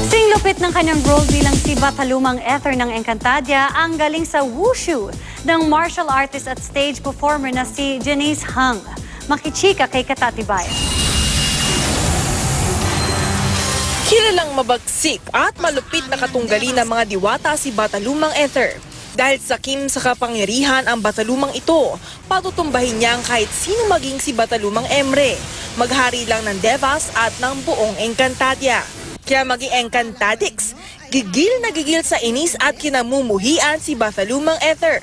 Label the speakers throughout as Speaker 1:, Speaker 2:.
Speaker 1: Singlupit ng kanyang role bilang si Batalumang Ether ng Encantadia ang galing sa wushu ng martial artist at stage performer na si Janice Hung. Makichika kay Katatibay.
Speaker 2: Kilalang mabagsik at malupit na katunggali ng mga diwata si Batalumang Ether. Dahil sakim sa kapangyarihan ang Batalumang ito, patutumbahin niya ang kahit sino maging si Batalumang Emre. Maghari lang ng Devas at ng buong Encantadia. Kaya maging Encantadix, gigil na gigil sa inis at kinamumuhian si Batalumang Ether.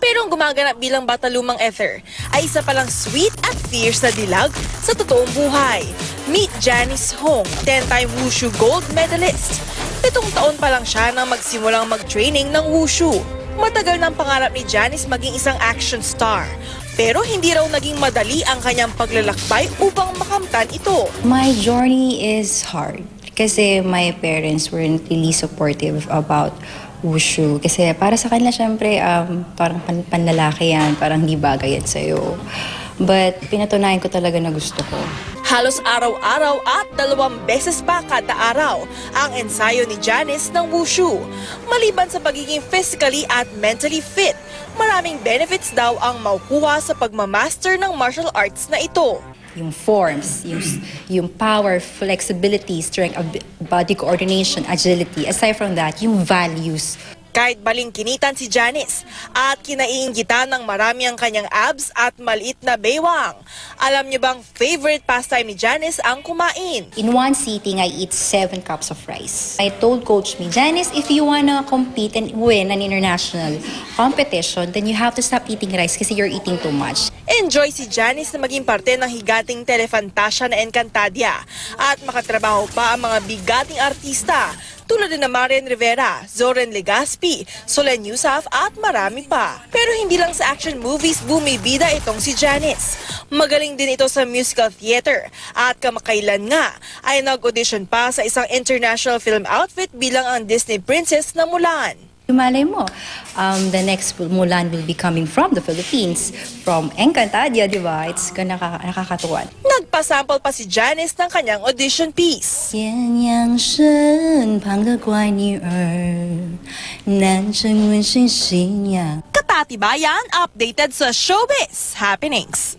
Speaker 2: Pero ang gumaganap bilang Batalumang Ether ay isa palang sweet at fierce na dilag sa totoong buhay. Meet Janice Hung, 10-time Wushu gold medalist. 7 taon pa lang siya nang magsimulang mag-training ng Wushu. Matagal ng pangarap ni Janice maging isang action star. Pero hindi raw naging madali ang kanyang paglalakbay upang makamtan ito.
Speaker 3: My journey is hard kasi my parents weren't really supportive about wushu. Kasi para sa kanila, syempre, parang panlalaki yan, parang hindi bagay yan sa'yo. But pinatunayan ko talaga na gusto ko.
Speaker 2: Halos araw-araw at 2 beses pa kada araw ang ensayo ni Janice ng Wushu. Maliban sa pagiging physically at mentally fit, maraming benefits daw ang makukuha sa pagmamaster ng martial arts na ito.
Speaker 3: Yung forms, yung power, flexibility, strength, body coordination, agility. Aside from that, yung values.
Speaker 2: Kahit balingkinitan si Janice at kinaiinggitan ng marami ang kanyang abs at maliit na baywang. Alam niyo bang favorite pastime ni Janice ang kumain?
Speaker 3: In one sitting, I eat 7 cups of rice. I told Coach me, Janice, if you wanna compete and win an international competition, then you have to stop eating rice kasi you're eating too much.
Speaker 2: Enjoy si Janice na maging parte ng higating telefantasya na Encantadia at makatrabaho pa ang mga bigating artista tulad na Marian Rivera, Zoren Legaspi, Solen Yusuf at marami pa. Pero hindi lang sa action movies bumibida itong si Janice. Magaling din ito sa musical theater at kamakailan nga ay nag-audition pa sa isang international film outfit bilang ang Disney princess na Mulan.
Speaker 3: Malay mo, the next Mulan will be coming from the Philippines, from Encantadia, di ba? It's nakakatuwa.
Speaker 2: Nagpasample pa si Janice ng kanyang audition piece.
Speaker 3: 艳阳身旁的乖女儿，难成问谁信仰。
Speaker 2: Katatibayan, updated sa showbiz happenings.